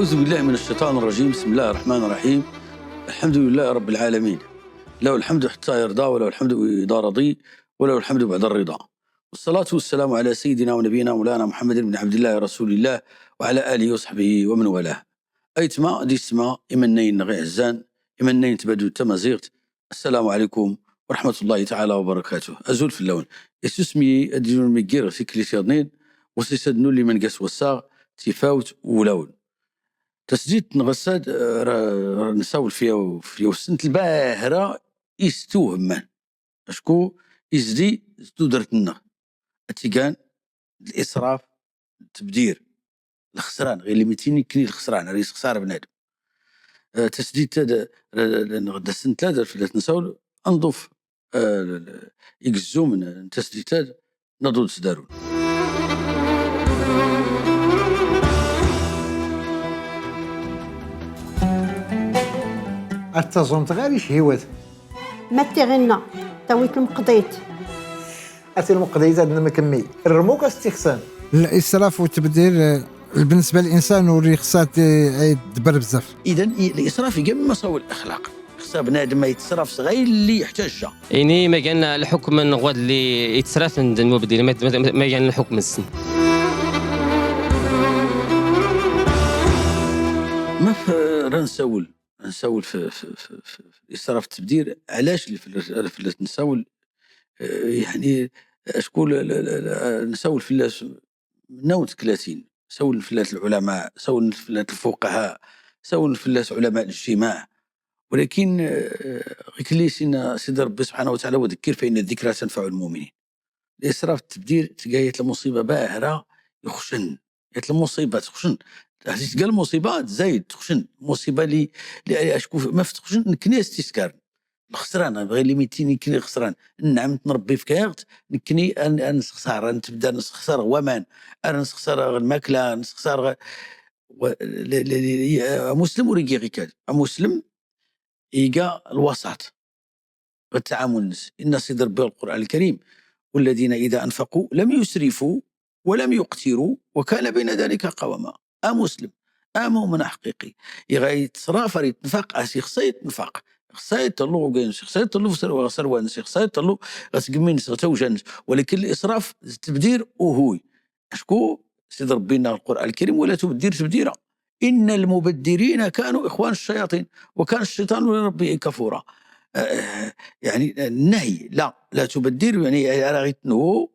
أعوذ بالله من الشيطان الرجيم. بسم الله الرحمن الرحيم. الحمد لله رب العالمين، له الحمد حتى يرضى، وله الحمد إذا رضي، وله الحمد بعد الرضا، والصلاة والسلام على سيدنا ونبينا مولانا محمد بن عبد الله رسول الله وعلى آله وصحبه ومن والاه. أيتما ديسما إمنين غي عزان إمنين تبدو تمازيغت. السلام عليكم ورحمة الله تعالى وبركاته. أزول في اللون اسمي أديون ميجير في كليسيادنين وسيسدنو اللي من قاس وساغ تفاوت ولون تسجيل نغساد نساول فيها وسنة الباهرة يستوهم من أشكو يزدي درتنا التيقان الإسراف التبدير الخسران غير اللي ميتيني كني الخسران رئيس خسارة بنادم. تسجيل نغدا سنة ثلاثة في نساول أنظف يقزو من تسجيل نضود سدارون. التزمت غير شهوات ما تغنى تويت المقضيت أتي المقضيت عندنا مكمي الرموك استخسان الإسراف والتبذير بالنسبة للإنسان واللي خصها يدبر بزاف. إذن الإسراف يقام مساوي الأخلاق، خصها بنادم ما يتصرف صغير اللي يحتاجها. يعني ما كان الحكم نغواد اللي يتصرف عند المبدل، ما كان الحكم السن. ما نساول في الإسراف التبذير. علاش في نساول يعني أشكول نساول في نوت 30 سول في العلماء، سول في الفقهاء، سول في علماء الاجتماع، ولكن غير سيدي ربي سبحانه وتعالى وذكر فإن الذكرى تنفع المؤمنين. الإسراف التبذير تلقايت المصيبة باهرة يخشن، يت المصيبة تخشن هذه تقال مصيبة زايد تخشن مصيبة اللي أشكو ما فتخشن نكني استسكار الخسران غير اللي ميتيني كني خسران نعم نربي في كاغت نكني نسخسر نتبدا نسخسر ومان نسخسر الماكله نسخسر مسلم وريقي غيكاد مسلم يلقى الوسط والتعامل الناس. إن سيد ربي القرآن الكريم والذين إذا أنفقوا لم يسرفوا ولم يقتروا وكان بين ذلك قواما. مسلم مؤمن حقيقي يغاي تصرف ريت نفاق خصيت نفاق خصيت طلو وقنس خصيت طلو سروان خصيت طلو غسقمين توجنس، ولكن الإسراف التبدير وهوي أشكو سيد ربنا القرآن الكريم ولا تبدير تبديرا إن المبدرين كانوا إخوان الشياطين وكان الشيطان لربه كفورا. يعني النهي لا تبدير، يعني راغيتنو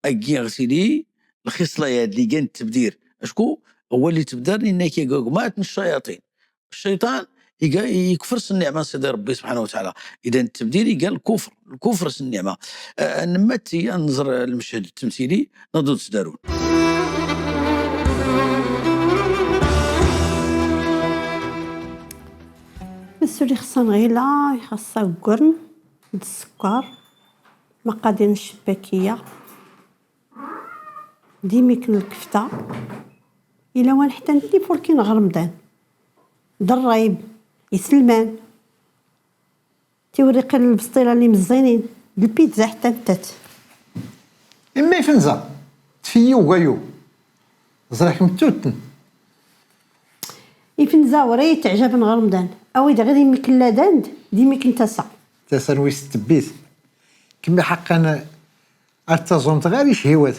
أجي غسيلي الخصلة اللي كان التبدير أشكو هو اللي تبدرني انك يقومات من الشياطين. الشيطان يكفر النعمه سيدي ربي سبحانه وتعالى. اذا التبديل قال الكفر النعمه. نمتي انظر المشهد التمثيلي نضد سدارون. مسولي خصها نغيلا خاصها قرن السكر مقادير الشباكيه ديميك الكفته إلا وان حتى نتني فولكين غرمضان ضرايب يسلمان توريق البسطيله اللي مزينين البيتزا حتى نتات إما يفنزا تفيو وغايو زراك متوتن يفنزا وري تعجب غرمضان أو إذا غادي مكلا داند ديميك نتاسا تسرويس التبيت كما حقا التزمت غير شهوات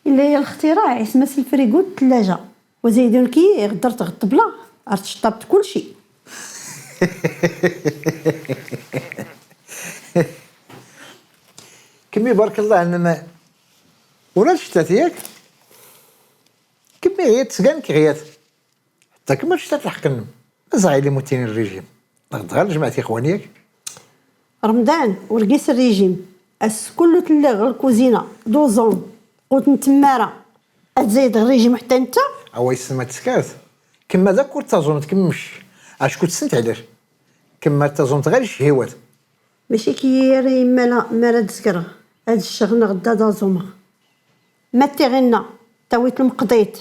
إلا هي الاختراع اسمها الفريغو الثلاجة وزيدون كي غدرت غطبلا ارتشطبت كل شيء. كمي بارك الله انما ولا شتات ياك كمي غيات سكان كغيات حتى كما شتات الحقن زعي لي موتين الريجيم نغدغال جماعتي اخوانيك رمضان ورقيس الريجيم كله تلاغ الكوزينه دوزون قلت نتمارا اتزايد الريجيم حتى انت عوايس سما تسكات كما ذاك تازونت كمش اش كنت سنت علاش كما تازونت غير شهوات ماشي كي ري مالا دسكرا هاد الشغل غدا دازوما ما تغنى تويت المقضيت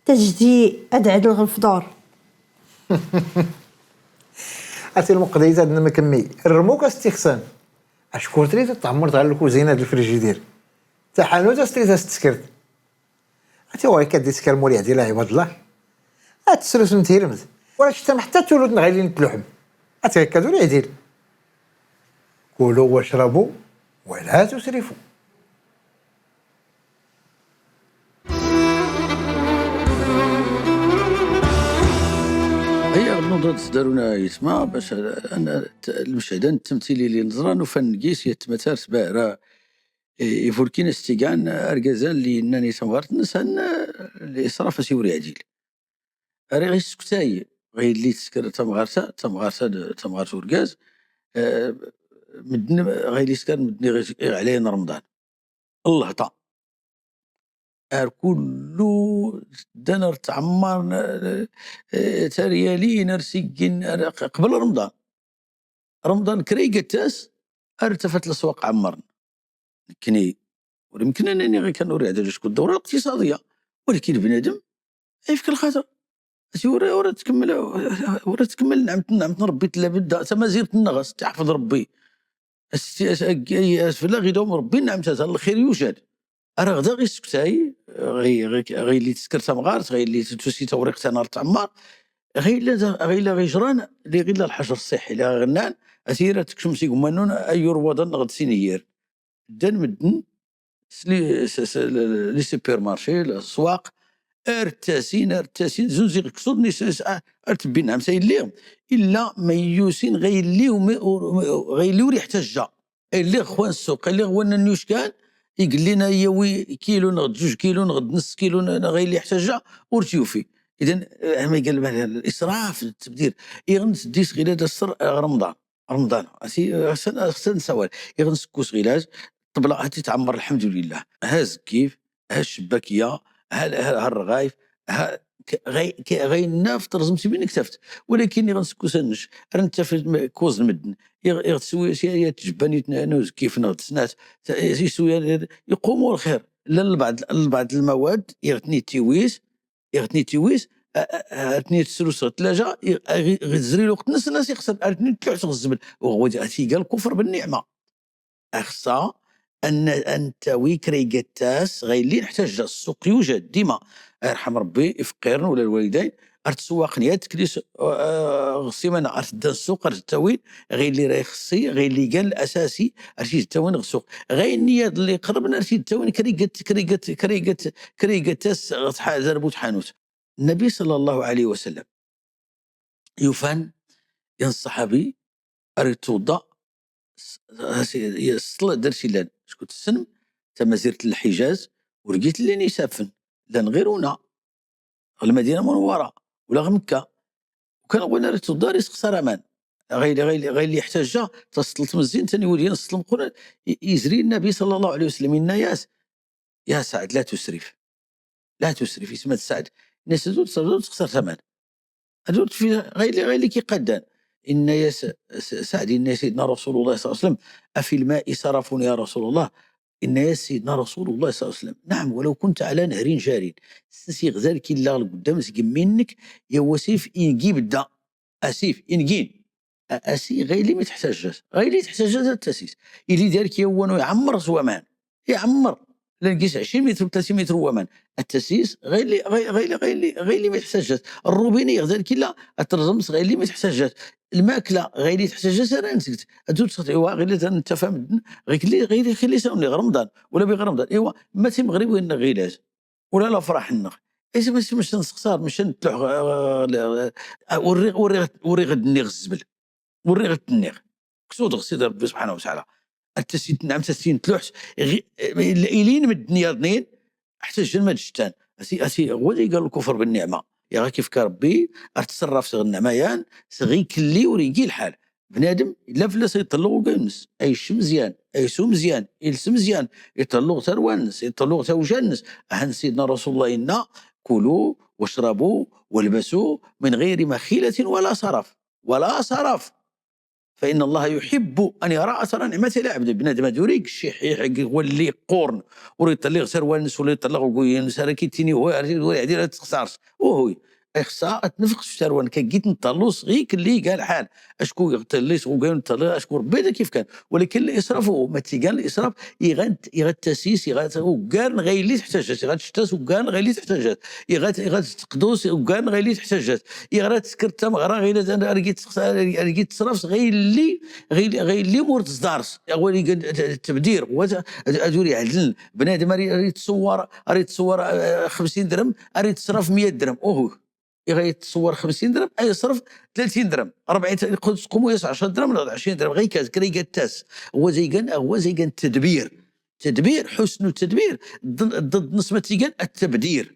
تجدي ادعد الغفدور. اتي المقضيت عندنا مكمي الرموك استخسان اشكون تريد تعمر تاع الكوزينه ديال الفريجيدير تاع حانوت استريت تسكرت اتي واي كدي تسكر مولي ديال عباد الله تسلس نتيرمز ولا شتا حتى تولد غادي نتلحم هكا ولا يدير كلوا واشربوا ولا تسرفوا. هي النضوض تدارنا يسمع باش انا المشاهدان التمثيلي اللي نزران وفن قيس يتمثال سباع يفوركين استيقان ارقازان اللي انني سمغارت نسان الاسراف سيوري عديل اري غير سكتاي غير اللي تسكر تمغارسا ورقاز مدن غير اللي سكر مدني غير علينا رمضان الله عطا كله دنر تعمر تريالين رسيقين قبل رمضان كري قتاس ارتفت الاسواق عمرنا كني ويمكن انني غير كنوري هذا شكون الدوره الاقتصاديه ولكن بنادم يفك الخاطر ورا تكمل نعمة ربي تلابد تما زيرت النغص تحفظ ربي فلا غير دوم ربي نعمتها الخير يوجد راه غدا غير سكتاي غير اللي تسكر مغارت غير اللي تسوسي توريق نار تعمار غير جران اللي غير الحجر الصحي لا غنان اسيره تكشمسي قمانون ايور وضن غد سينيير دان مدن لي سوبر مارشي الاسواق ارتاسين زوزي كسودني ارتبين نعم سايل ليهم الا ميوسين غير ليو ريح تجا اللي خوان السوق اللي غوانا نيوش كان يقول لنا يوي كيلو نغد 2 كيلو نغد نص كيلو غير اللي يحتاجها ورتيوفي. اذا ما قال الاسراف التبذير يغنس ديس غير السر رمضان احسن سوال يغنس كوس غيلاج طبلا هاتي تعمر الحمد لله هاز كيف هالشباكيه هالرغايف غي النافط رزمتي بين كتفت ولكن غنسكو سنش انت في كوز المدن يغتسوي سيا تجباني نوز كيف نغد سنات يسوي يقوموا الخير لا بعض المواد يغتني تيويس ارتني تسلوس الثلاجه غزري الوقت الناس يخسر ارتني تلعس الزبل وهو قال الكفر بالنعمه اخصى انت ويكري قتاس غير اللي نحتاج السوق يوجد ديما يرحم ربي يفقرن ولا الوالدين ارتسواق نيات كليس غسيمانا ارتدا السوق ارتاوين غير اللي راهي خصي غير اللي قال الاساسي ارتي تاوين السوق غير النيات اللي قربنا ارتي تاوين كري قتاس زربوت حانوت. النبي صلى الله عليه وسلم يفان ينصح بي ارتوضا الصلاة درتي لان شكون السنم تما زرت الحجاز ولقيت اللي يسافن لان غيرونا المدينه المنوره ولا مكه وكان بغينا ريت الدار يسخسر امان غير اللي يحتاج تصلت مزين ثاني ولي نص القران يزري النبي صلى الله عليه وسلم الناس يا سعد لا تسرف اسمها سعد الناس زود تخسر ثمن زود في غير اللي كيقدان إن يا سعد إن سيدنا رسول الله صلى الله عليه وسلم أفي الماء سرف يا رسول الله إن يا سيدنا رسول الله صلى الله عليه وسلم نعم ولو كنت على نهر جار سيغ ذلك إلا قدام سيق منك يا وسيف إنجي بدا أسيف إنجين أسي غير اللي ما تحتاجش غير اللي تحتاج التاسيس اللي دارك يوانو يعمر زوامان يعمر لا نقيس 20 متر 30 متر ومان التاسيس غير اللي ما تحتاجش الروبيني ذلك لا الترزمس غير اللي ما تحتاجش الماكله غير اللي تحتاجها راه نسكت ادو تسطيوا غير انت فاهم غير اللي ساوني رمضان ولا بغير رمضان ايوا ما تي مغرب وين غيلاج ولا لا فرح النغ ايش مش نسخسار مش نتلوح وري غد النيغ الزبل وري غد النيغ كسود غسيد ربي سبحانه وتعالى التسيت نعم تسين تلوحش الين من الدنيا اثنين حتى الجنة جتان اسي هو اللي قال الكفر بالنعمه يا كيف كربي اتصرف صغ النعميان صغي كلي وريقي الحال بنادم الا فلاس يطلقوا كينس ايش مزيان ايسو مزيان يلس مزيان يطلقوا تروانس يطلقوا توجانس عن سيدنا رسول الله إنا كلوا واشربوا والبسوا من غير مخيلة ولا صرف فإن الله يحب أن يرى أثر نعمة العبد بنادم دوريك الشيح هو اللي قورن وريطلق سروانس ولا يطلق وينس راه كيتيني هو يدير تخسرش وهو خصها تنفق في الثروه كجيت نطلوص غير اللي قال حال اشكون يغتليس وقال نطلع اشكون ربي هذا كيف كان. ولكن الاسراف هو ما تيقال الاسراف يغاد تاسيس وكان غير اللي تحتاجات يغاد تشتاس وكان غير اللي تحتاجات يغاد تقدوس وكان غير اللي تحتاجات يغاد تسكر تمغرا غير انا رقيت تصرف غير اللي مور تصدارس اول التبدير ادوري عدل بنادم راه تصور 50 درهم راه تصرف 100 درهم يتصور 50 درهم يصرف 30 درهم 40 تقوموا 10 درهم ولا 20 درهم غير كري التاس هو زي كان التدبير حسن التدبير ضد نسبة تيقال التبدير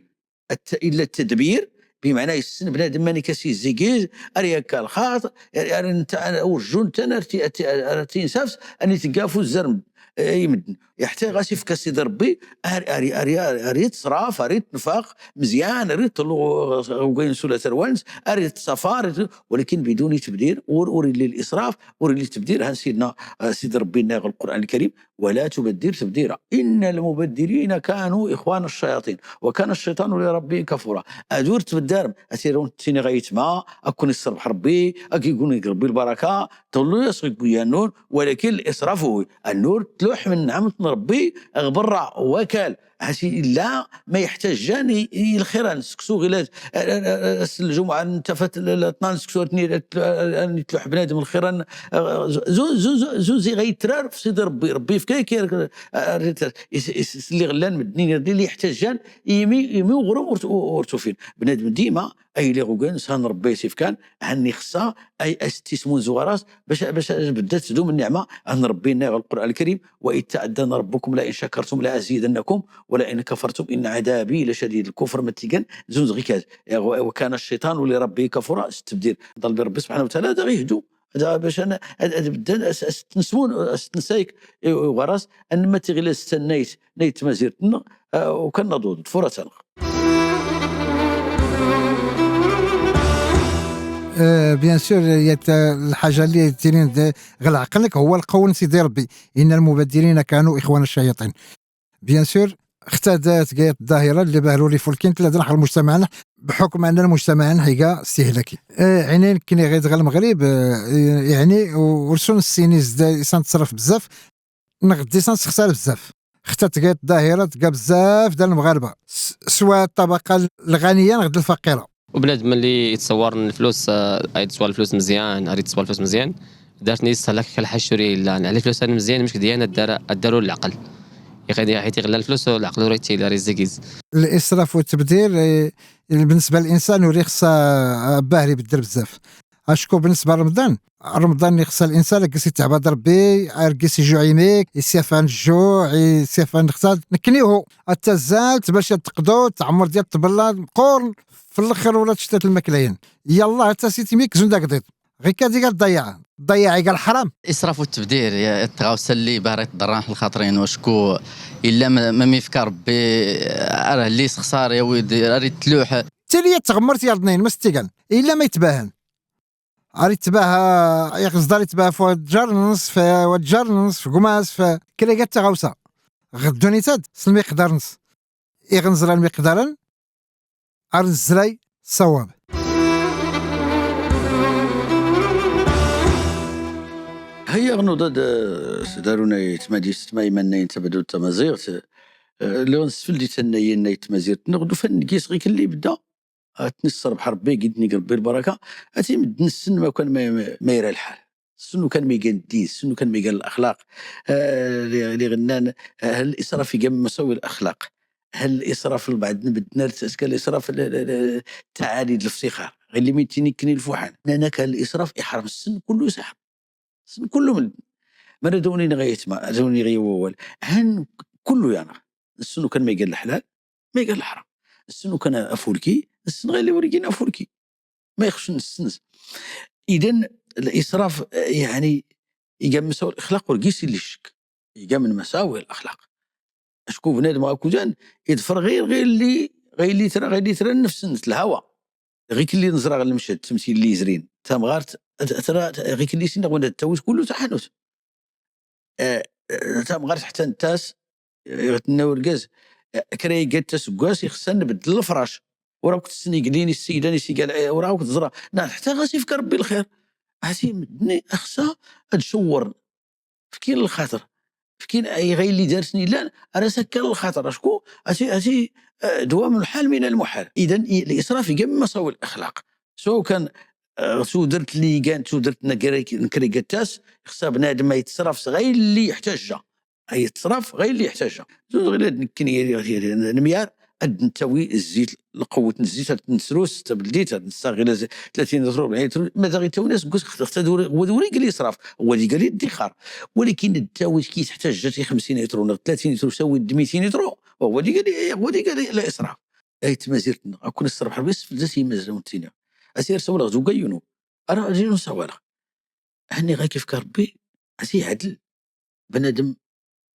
الا التدبير بمعنى السن بنادم ماني كاسي زيكيز اريكا الخاط انت ورجون تي نسافس اني تقافو الزرم يمدن يحتاج غاسي في كاسي ربي اريد صراف اريد نفاق مزيان اريد طلو وين سوله الوانس اريد سفار ولكن بدون تبدير اريد للاسراف اريد للتبدير. سيد ربي ناغ القران الكريم ولا تبدر تبديرا ان المبدرين كانوا اخوان الشياطين وكان الشيطان لربه كفورا. ادور تبدار اسيرون تيني غايت ما اكون الصبح ربي اكي يقول ربي البركه تقول له يسرق بيا النور ولكن الاسراف هو النور تلوح من نعمه ربي غبرع وكال هاشي لا ما يحتاج جاني الخيران سكسو غير الجمعه انتفت 12 سكسو تلوح بنادم الخيران زوزي غيترار في سيد ربي في كايكير اللي غلان مدنين اللي يحتاج جان يمي وغروم ورتوفين بنادم ديما اي اللي غوكان سان ربي سيف كان عني خصا اي استسمون زواراس باش بدات تدوم النعمه عن ربنا القران الكريم واذ تأذن ربكم لئن شكرتم لازيدنكم ولئن كفرتم ان عذابي لشديد. الكفر متيكان زوز غيكاز وكان الشيطان لربه كفورا استبديل ضل بربي سبحانه وتعالى هذا غيهدو هذا باش انا بدا تنسمون تنسايك وراس ان ما تغلا استنيت نيت مازيرتنا وكان نضود فرصه بيان سور الحاجه اللي تيرين غير عقلك هو القول سيدي ربي ان المبدلين كانوا اخوان الشياطين. بيان سور اختادت قايت الظاهره اللي باهلوا لي فولكين ثلاثه نحر مجتمعنا بحكم ان المجتمع هيكا استهلاكي عينين كني غير المغرب يعني ورسون السيني زاد تصرف بزاف نغدي تخسر بزاف اختات قايت الظاهره تلقى بزاف ديال المغاربه سواء الطبقه الغنيه نغد الفقيره وبنادم اللي يتصور ان الفلوس يتصور الفلوس مزيان يتصور الفلوس مزيان دارتني يستهلك كالحشوري لا على الفلوس انا مزيان مش ديالنا داروا العقل يا حيت يغلى الفلوس والعقل ريتي داري زيكيز. الاسراف والتبذير بالنسبه للانسان وري خصها باهي يبدل بزاف. اشكو بالنسبه لرمضان اللي خصها الانسان يقيس يتعبد ربي يقيس يجوع يميك يسيف عن الجوع يسيف عن الاقتصاد نكنيوه حتى زالت باش تقدو تعمر ديال الطبله قرن في الاخر ولا تشتات الماكلين يلا حتى سيتي ميك زون داك ديت غير كادي قال ضيع قال حرام. الاسراف والتبذير يا تغاوس اللي باغي تضرح الخاطرين وشكو الا ما ميفكر ربي راه اللي خسار يا ولدي راه تلوح تالي تغمرت يا ضنين ما ستيقال الا ما يتباهن اريد تباها يقصد يتباها فوق الجار نصف والجار نصف قماس فكري قالت تغاوسه غدوني تاد سلمي يقدر نص يغنزر المقدارا ارزراي صواب. هيا غنوض دارونا يتماديس ما يمنا ينتبدو التمازيغ اللي غنسفل دي تناينا يتمازيغ نغدو فنقيس غيك اللي بدا تنصر بحربي قدني ربي البركه اتي مدن السن ما كان ما يرى الحال السن كان ما يقال الدين السن كان ما يقال الاخلاق اللي غنان هل الاسراف يقام مساوي الاخلاق هل الاسراف بعد بدنا تسكل الاسراف التعالي الافتخار غير اللي ميتيني كني الفوحان انا كان الاسراف يحرم السن كله يسحب السن كله من ما دوني نغيت ما دوني غير اول هن كله يعني السن كان ما يقال الحلال ما يقال الحرام السن كان افولكي السن غير اللي وريكينا افولكي ما يخش السنس. اذا الاسراف يعني يقام مساوي الاخلاق ورقيس اللي الشك يقام من مساوي الاخلاق اشكو بنادم هاكو جان يدفر غير اللي ترى النفس الهوى غير اللي نزرع غير المشهد التمثيل اللي يزرين تام غارت ترى غير اللي سين غونا التوز كله تحنوت تام غارت حتى التاس يتناول الغاز كراي قاد تسقاس يخصنا نبدل الفراش وراك تسني قليني السيده نسي قال وراك تزرع حتى غاسي فيك ربي الخير عسي مدني اخسا تشور فكين الخاطر فكين اي غير اللي دارتني لا انا سكر الخاطر شكون اسي دوام الحال من المحال. اذا الاسراف يقم مساوي الاخلاق سواء كان سو درت لي كانت سو درت نكري قتاس خصها بنادم ما يتصرف غير اللي يحتاجها اي يتصرف غير اللي يحتاجها زوج غير نكني الميار نتوي الزيت لقوه الزيت نسروس تبليت نستغل 30 لتر 40 لتر ماذا غير تو ناس قلت هو دوري قال لي اسراف هو اللي قال لي ادخار ولكن التاوي كي تحتاج جاتي 50 لتر ولا 30 لتر سوي 200 لتر هو اللي قال لي لا اسراف اي تمازيرتنا اكون الصرف بس فلسي مازال تينا اسير سولا زو قينو انا اجي سوالا هني غير كيف كربي اسي عدل بنادم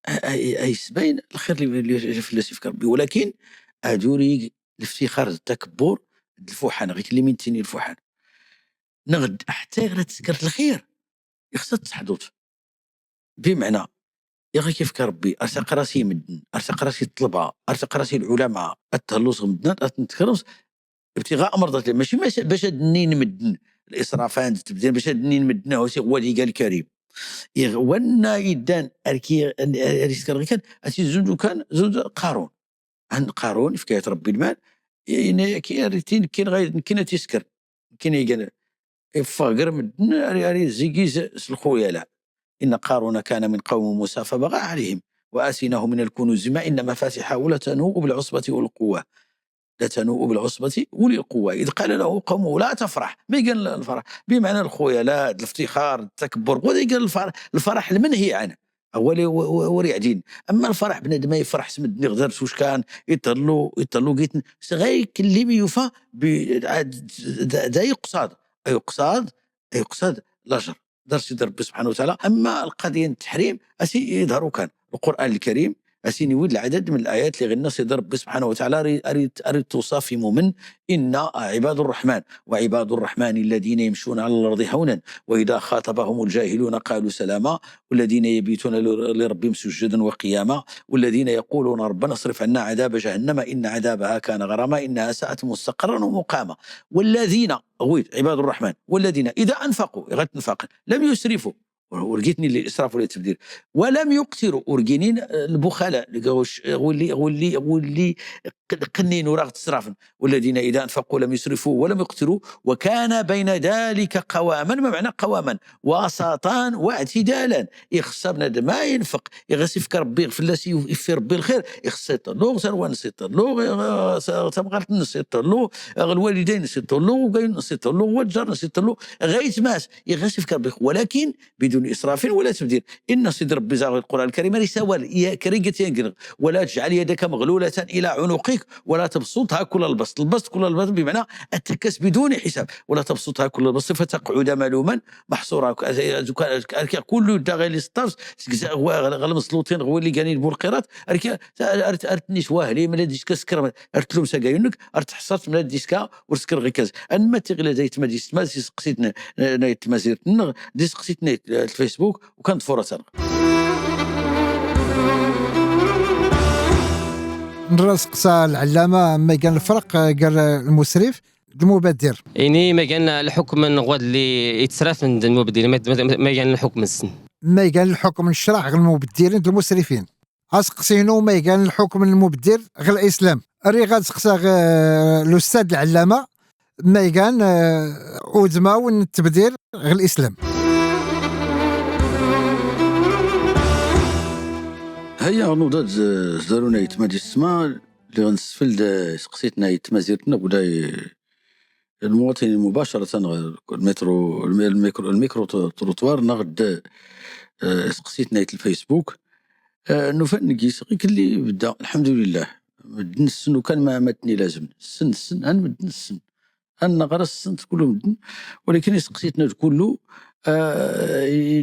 اي سباين الخير اللي فلسي في كربي ولكن ادوري الافتخار التكبر الفوحان غير اللي من تيني الفوحان نغد حتى غير تسكرت الخير يخصها تحدوط بمعنى يا غير كيف كربي ارتق راسي مدن ارتق راسي الطلبه ارتق راسي العلماء التهلوص مدن اتنتكرمس ابتغاء مرضات ماشي باش النين مدن الاسرافان تبدل باش النين مدن هو اللي قال كريم يغوانا يدان اركي اريسكر كان اسي زوج كان زوج قارون عن قارون في كاية ربي المال كي ريتين كاين غير كاين تيسكر كاين قال فقر مدن اري زيكيز الخويا لا ان قارون كان من قوم موسى فبغى عليهم واتيناه من الكنوز ما ان مفاتحه لتنوء بالعصبه والقوه لتنوء بالعصبة أولي القوة إذ قال له قومه لا تفرح ما قال الفرح بمعنى الخيلاء الافتخار التكبر وذي قال الفرح المنهي عنه هو ريعدين أما الفرح بنادم ما يفرح سمدني غدرت واش كان يطلو قيت غير كلمي يوفى دا يقصد الأجر درس ربي سبحانه وتعالى. أما القضية التحريم أسي يظهروا كان القرآن الكريم أسيني ود العدد من الآيات اللي غنى سيد ربي سبحانه وتعالى أريد توصف مؤمن إن عباد الرحمن وعباد الرحمن الذين يمشون على الأرض هونا وإذا خاطبهم الجاهلون قالوا سلاما والذين يبيتون لربهم سجدا وقياما والذين يقولون ربنا اصرف عنا عذاب جهنم إن عذابها كان غراما إنها ساءت مستقرا ومقاما والذين عباد الرحمن والذين إذا أنفقوا يغتنفق لم يسرفوا ورقيتني الاسراف ولا التبذير ولم يقتروا ورقينين البخلاء واللي قنين وراغ تسرافن والذين اذا انفقوا لم يسرفوا ولم يقتروا وكان بين ذلك قواما ما معنى قواما وسطا واعتدالا يخص بنادم ما ينفق يغسف كربي فلاسي يفي ربي الخير يخص له سروان نسيط له تبغات نسيط له الوالدين نسيط له وقاين نسيط له والجار نسيط له غايت ماس يغسف كربي ولكن بدون إسراف ولا تبذير إن سيد ربي زاغ القرآن الكريم رسول يا كريقة ولا تجعل يدك مغلولة إلى عنقك ولا تبسطها كل البسط كل البسط بمعنى التكس بدون حساب ولا تبسطها كل البسط فتقعد ملوما محصورا كل داغي لي ستارز غلمسلوطين هو اللي قاني بولقيرات ارتنيش واهلي من ديش كسكر ارتلوم ساقايونك ارتحصرت من ديسكا ورسكر غيكاز انما تغلا زيت ما ديس ما سقسيت نايت مازيرت ديس قسيت نايت الفيسبوك وكانت فرصة نراس قصا العلامة ما قال الفرق قال المسرف المبادر يعني ما قال الحكم نغواد اللي يتصرف من المبادر ما قال الحكم السن ما قال الحكم الشرع غير المبدرين المسرفين اسقسينو ما قال الحكم المبدر غير الاسلام ري غاد سقسا الاستاذ العلامة ما قال أودما والتبدير غير الاسلام. هيا نوضات زارونا يتمادي السماء اللي غنسفل سقسيتنا يتمازيرتنا ولا المواطنين مباشرة الميكرو تروتوار نغد سقسيتنا الفيسبوك نفنقيس غير كلي بدا الحمد لله مدن السن وكان ما تني لازم السن أنا مدن السن أنا غرس السن كله مدن ولكن سقسيتنا كله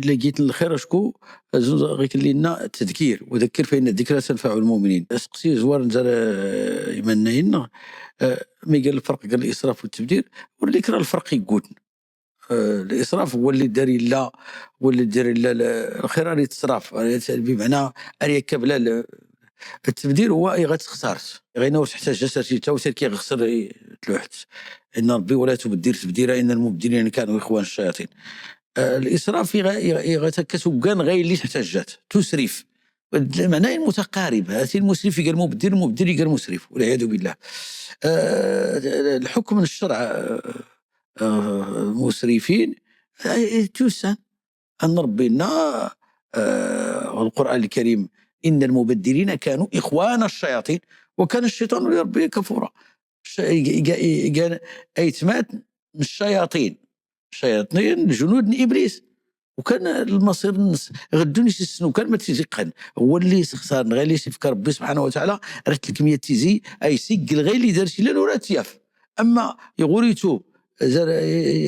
لقيت الخير شكو غير لنا التذكير وذكر فإن الذكرى تنفع المؤمنين اسقسي زوار نزال يمنين ما قال الفرق قال الإسراف والتبذير وليك راه الفرق يقول الإسراف هو اللي داري لا واللي داري لا الخير اللي تصرف بمعنى أريك بلا التبذير هو غتخسرت غينا واش تحتاج سرتي تا وسير كيغسر تلوحت ان ربي ولا تبذر تبذيرا ان المبذرين كانوا اخوان الشياطين. الاسراف كتبان غير اللي تحتاجات تسرف معناه متقارب. هاتي المسرف قال مبذر، المبذر قال مسرف والعياذ بالله. الحكم من الشرع مسرفين توسان أن ربنا القرآن الكريم إن المبذرين كانوا إخوان الشياطين وكان الشيطان لربه كفورا. قال أيتمات من الشياطين جنود إبليس وكان المصير الناس غدوني يسنو كان ما تيزيقن هو اللي خسر غير اللي يفكر ربي سبحانه وتعالى رات لك 100 تيزي اي سيق غير اللي دار شي لا راه تياف. اما يغوريتو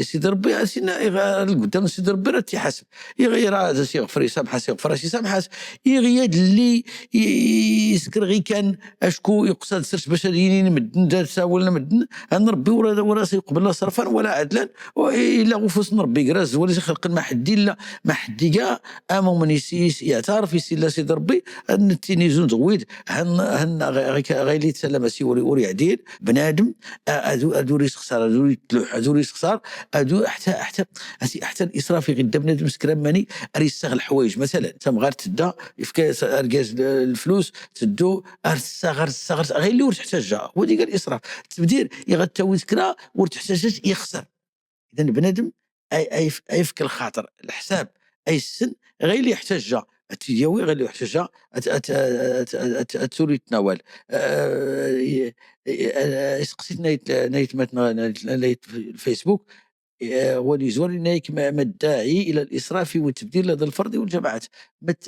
سيدي ربي سينا قدام سيدي ربي راه تيحاسب يغير هذا سيغفر يسامح سيغفر شي سامحات يغياد اللي يسكر غي كان اشكو يقصد سرش باش ينين مدن دارسا ولا مدن ان ربي ورا سيقبل لا صرفا ولا عدلا الا غفوس ربي قراز ولا خلق ما حد الا ما حد كاع امو من يسيس يعترف يسير سيدي ربي ان التينيزون زويد هن غير اللي تسلم سي وري عديل بنادم ادو ريس خساره ادو يتلوح ادو ريس خسار ادو حتى الاسراف غدا بنادم سكران ماني اريسغ الحوايج مثلا تم غير تدا يفكا اركاز الفلوس تدو ارسغر غير اللي تحتاجها هو ديك الاسراف. التبذير يغتاوي ذكرى ورتحتاجات يخسر. اذا بنادم اي فك الخاطر الحساب اي السن غير اللي يحتاجها التداوي غير اللي يحتاجها تولي تناول. سقسيت نايت نايت الفيسبوك ولي زوار نايك ما الداعي الى الاسراف والتبذير لدى الفرد والجماعات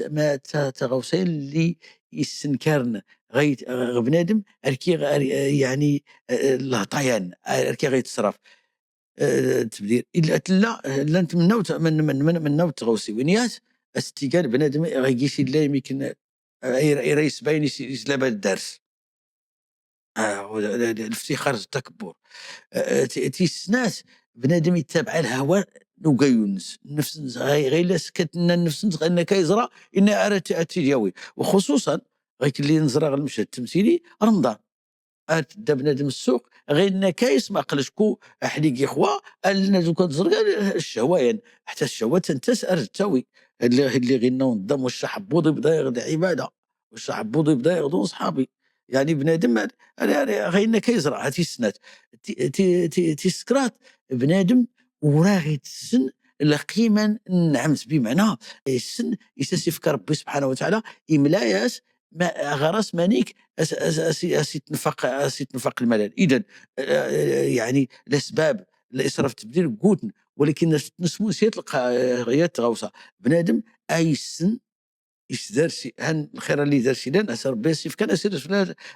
ما تغوسين اللي يستنكرن غير بنادم اركي يعني الهطيان اركي غير تصرف التبذير لا انت من نوع تغوسي ونيات استيقال بنادم غيجيش لا يمكن يريس باين يسلب الدرس الافتخار التكبر تيسناس بنادم يتابع الهوى وقيونس نفس غير لا سكتنا النفس غير كيزرع ان ارات تجاوي وخصوصا غير اللي نزرع المشهد التمثيلي رمضان دا بنادم السوق غير نكايس ما قلشكو احليك اخوا الناس كتزرق الشهوان حتى الشهوات تنتسر تاوي اللي غير نظم والشحبوض يبدا يغدا عباده والشحبوض يبدا يغدو صحابي يعني بنادم غير نكايزرع هاتي السنات تيسكرات بنادم وراغي السن القيمه نعمت بمعنى السن يستفكر ربي سبحانه وتعالى املاياس ما غرس مانيك تنفق الملل. اذا يعني الاسباب الاسراف التبذير قوتن ولكن نسمو تلقى غير تغوصه بنادم اي سن يسدار شي هن الخير اللي دار شي لان اسر بيسيف كان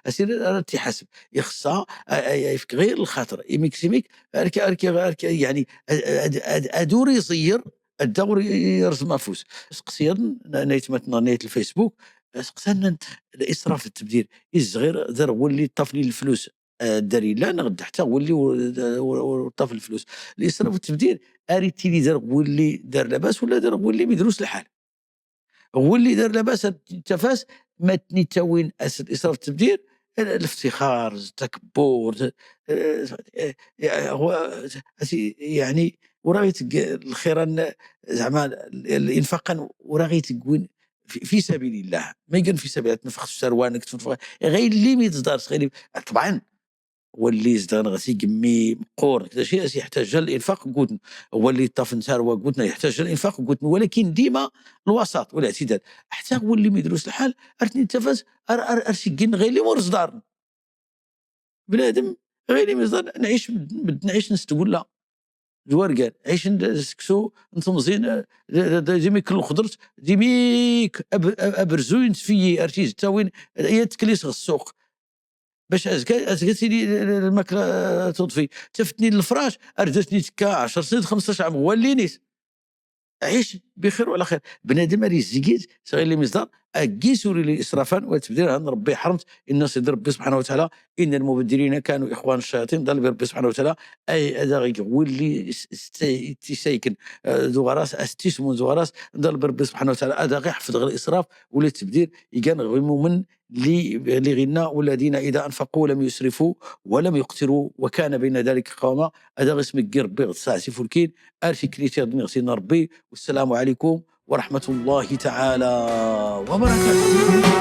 اسير تيحسب يخصها يفك غير الخاطر يميك اركي يعني ادور يصير الدور يرسم مفوس سقسير نيت الفيسبوك سقسنا الاسراف التبذير الصغير دار ولي الطفل الفلوس داري لا نغد حتى ولي والطفل الفلوس الاسراف والتبذير اريتي لي دار ولي دار لاباس ولا دار ولي بيدروس الحال هو اللي دار لاباس التفاس ما تنيتاوين الاسراف التبذير الافتخار التكبر يعني وراغي الخيران زعما الانفاق وراغي تقوين في سبيل الله ما يقول في سبيل الله تنفخ السروانك غير اللي ما يتصدرش غير طبعا واللي زدان غسي قمي مقور كذا شيء يحتاج الانفاق قوتن هو اللي طاف ثروه قوتنا يحتاج الانفاق قوتن ولكن ديما الوسط والاعتدال حتى هو اللي ما يدروس الحال ارتني تفاز ارشقين غير اللي مرز دار بنادم غير اللي مرز نعيش نستقول لا زوار قال عيش نسكسو نتمزين ديمي كل خضرت ديمي ابرزوين في ارتيز تاوين يتكليس السوق باش ازكاتي الماكله تطفي تفتني الفراش اردتني تكا 10 سنين 15 عام ولينيس عيش بخير وعلى خير بنادم راه يزيد صغير اللي مصدر أجيسوا للإسرافا وتبديرا أن ربي حرمت إن سيد ربي سبحانه وتعالى إن المبذرين كانوا إخوان الشياطين ضل ربي سبحانه وتعالى أي أداغيك واللي تسيكن ذو غراس أستيسمون ذو غراس ضل ربي سبحانه وتعالى أداغي حفظ غير الإسراف ولا التبذير يكان غيمو من لغنا والذين إذا أنفقوا لم يسرفوا ولم يقتروا وكان بين ذلك قواما هذا اسمك ربي غتساسي فولكين أرفي كريتي غسينا ربي والسلام عليكم ورحمة الله تعالى وبركاته.